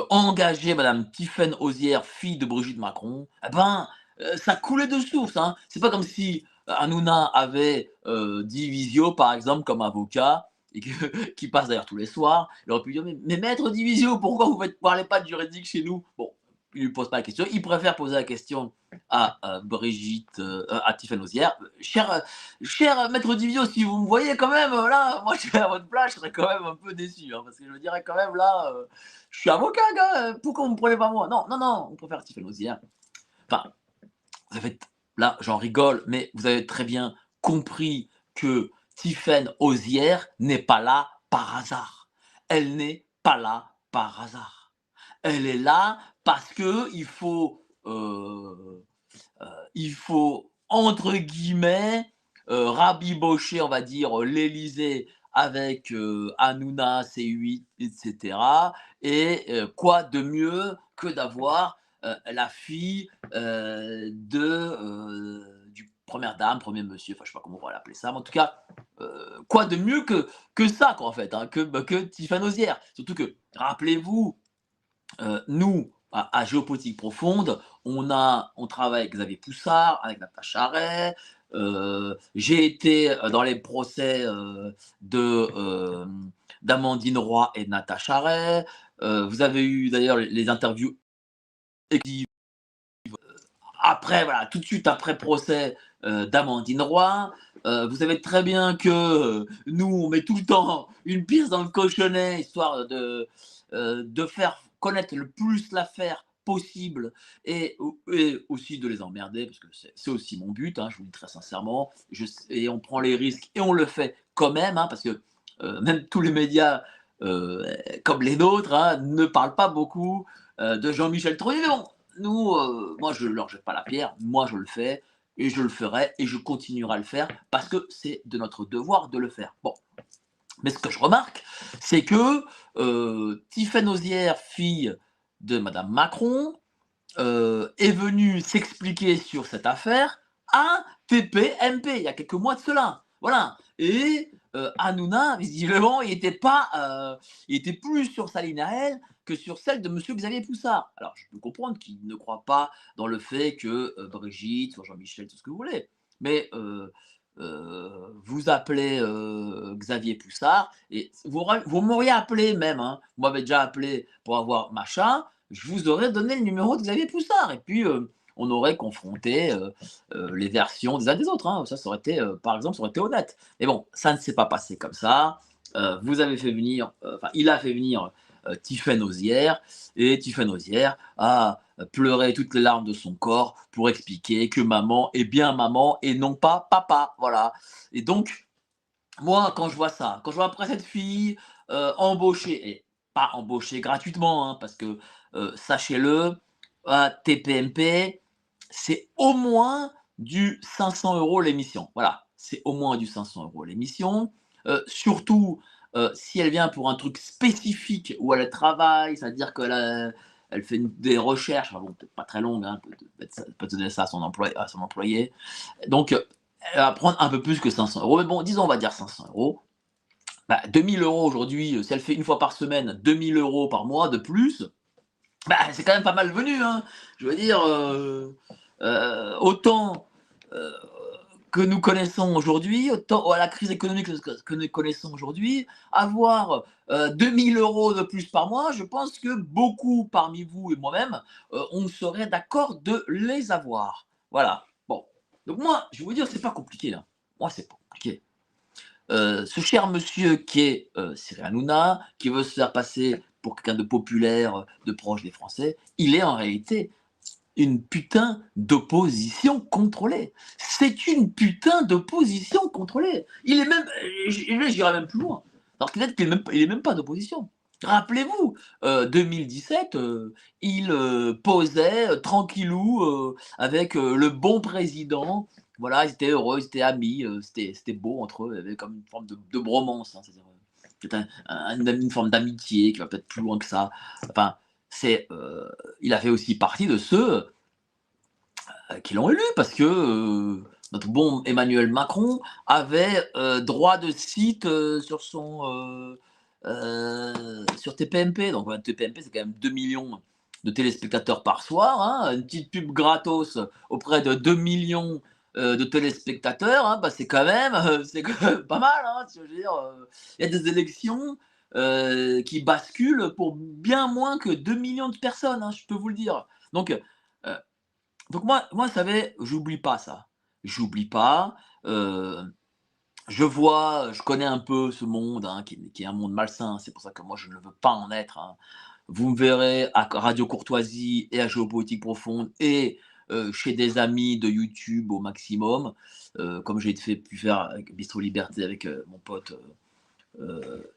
engager madame Tiffaine Auzière, fille de Brigitte Macron, eh ben, ça coulait de source, hein. C'est pas comme si Hanouna avait, 10 Visio, par exemple, comme avocat et que qui passe d'ailleurs tous les soirs. Il aurait pu dire: «Mais maître Divisio, pourquoi vous ne parlez pas de juridique chez nous?» Bon, il lui pose pas la question. Il préfère poser la question à, Brigitte, à Tiffaine Auzière. Cher maître Divisio, si vous me voyez quand même, là, moi je serais à votre place, je serais quand même un peu déçu, hein, parce que je me dirais quand même là, je suis avocat gars, pourquoi vous me prenez pas moi? Non, non, non, on préfère Tiffaine Auzière. Enfin, vous avez là, j'en rigole, mais vous avez très bien compris que Tiffaine Auzière n'est pas là par hasard. Elle n'est pas là par hasard. Elle est là parce que il faut entre guillemets rabibocher, on va dire, l'Élysée avec Hanouna, C8, etc. Et quoi de mieux que d'avoir la fille du première dame, premier monsieur, enfin je sais pas comment on va l'appeler ça, mais en tout cas, quoi de mieux que ça, quoi, en fait, hein, que Tiffany Ozière. Surtout que, rappelez-vous, nous, à Géopolitique Profonde, on travaille avec Xavier Poussard, avec Natacha Arey. J'ai été dans les procès d'Amandine Roy et de Natacha Arey. Vous avez eu d'ailleurs les interviews après, voilà, tout de suite après procès d'Amandine Roy. Vous savez très bien que nous, on met tout le temps une pièce dans le cochonnet, histoire de faire connaître le plus l'affaire possible et aussi de les emmerder, parce que c'est aussi mon but, hein, je vous le dis très sincèrement. Et on prend les risques et on le fait quand même, hein, parce que même tous les médias, comme les nôtres, hein, ne parlent pas beaucoup de Jean-Michel Troyer. Mais bon, nous, moi, je ne leur jette pas la pierre, moi, je le fais, et je le ferai, et je continuerai à le faire, parce que c'est de notre devoir de le faire. Bon, mais ce que je remarque, c'est que Tiffaine Auzière, fille de Madame Macron, est venue s'expliquer sur cette affaire à TPMP, il y a quelques mois de cela. Voilà. Et Hanouna, visiblement, il était plus sur sa ligne à elle que sur celle de Monsieur Xavier Poussard. Alors, je peux comprendre qu'il ne croit pas dans le fait que Brigitte, soit Jean-Michel, tout ce que vous voulez. Mais vous appelez Xavier Poussard, et vous m'auriez appelé même, hein, vous m'avez déjà appelé pour avoir machin, je vous aurais donné le numéro de Xavier Poussard. Et puis, on aurait confronté les versions des uns des autres, hein. Ça aurait été, par exemple, ça aurait été honnête. Mais bon, ça ne s'est pas passé comme ça. Vous avez fait venir, enfin, il a fait venir Tiffaine Auzière, et Tiffaine Auzière a pleuré toutes les larmes de son corps pour expliquer que maman est bien maman et non pas papa. Voilà. Et donc, moi, quand je vois ça, quand je vois après cette fille embauchée, et pas embauchée gratuitement, hein, parce que sachez-le, à TPMP, c'est au moins du 500 € l'émission. Voilà, c'est au moins du 500 € l'émission. Surtout si elle vient pour un truc spécifique où elle travaille, c'est-à-dire elle fait des recherches, enfin bon, peut-être pas très longues, hein, peut donner ça à son employé. Donc, elle va prendre un peu plus que 500 €. Mais bon, disons, on va dire 500 €. Bah, 2000 € aujourd'hui, si elle fait une fois par semaine, 2000 € par mois de plus, bah, c'est quand même pas mal venu, hein. Je veux dire, autant que nous connaissons aujourd'hui, autant à la crise économique que nous connaissons aujourd'hui, avoir 2000 € de plus par mois, je pense que beaucoup parmi vous et moi-même, on serait d'accord de les avoir. Voilà. Bon. Donc moi, je vais vous dire, c'est pas compliqué là. Moi, c'est pas compliqué. Ce cher monsieur qui est Cyril Hanouna, qui veut se faire passer pour quelqu'un de populaire, de proche des Français, il est en réalité une putain d'opposition contrôlée. C'est une putain d'opposition contrôlée. Il est même, j'irai même plus loin. Alors peut-être qu'il est même pas d'opposition. Rappelez-vous, 2017, il posait tranquillou avec le bon président. Voilà, ils étaient heureux, ils étaient amis, c'était beau entre eux, il y avait comme une forme de bromance, hein, c'est-à-dire peut-être une forme d'amitié qui va peut-être plus loin que ça. Enfin, il a fait aussi partie de ceux qui l'ont élu, parce que notre bon Emmanuel Macron avait droit de cite sur TPMP. Donc TPMP, c'est quand même 2 millions de téléspectateurs par soir, hein. Une petite pub gratos auprès de 2 millions de téléspectateurs, hein, bah, c'est quand même pas mal. Hein, je veux dire, il y a des élections qui basculent pour bien moins que 2 millions de personnes, hein, je peux vous le dire. Donc moi, vous savez, j'oublie pas ça. J'oublie pas. Je connais un peu ce monde, hein, qui est un monde malsain. C'est pour ça que moi, je ne veux pas en être. Hein. Vous me verrez à Radio Courtoisie et à Géopolitique Profonde et chez des amis de YouTube au maximum, comme j'ai pu faire avec Bistro Liberté avec mon pote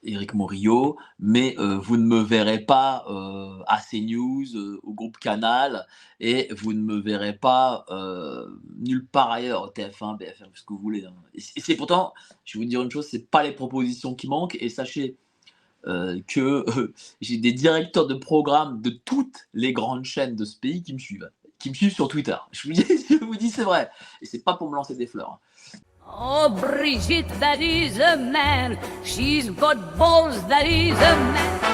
Éric Morillo, mais vous ne me verrez pas à CNews, au groupe Canal, et vous ne me verrez pas nulle part ailleurs, TF1, BFM, ce que vous voulez. Hein. Et c'est pourtant, je vais vous dire une chose, c'est pas les propositions qui manquent, et sachez que j'ai des directeurs de programme de toutes les grandes chaînes de ce pays qui me suivent sur Twitter. Je vous dis c'est vrai, et c'est pas pour me lancer des fleurs. Hein. Oh, Brigitte, that is a man. She's got balls, that is a man.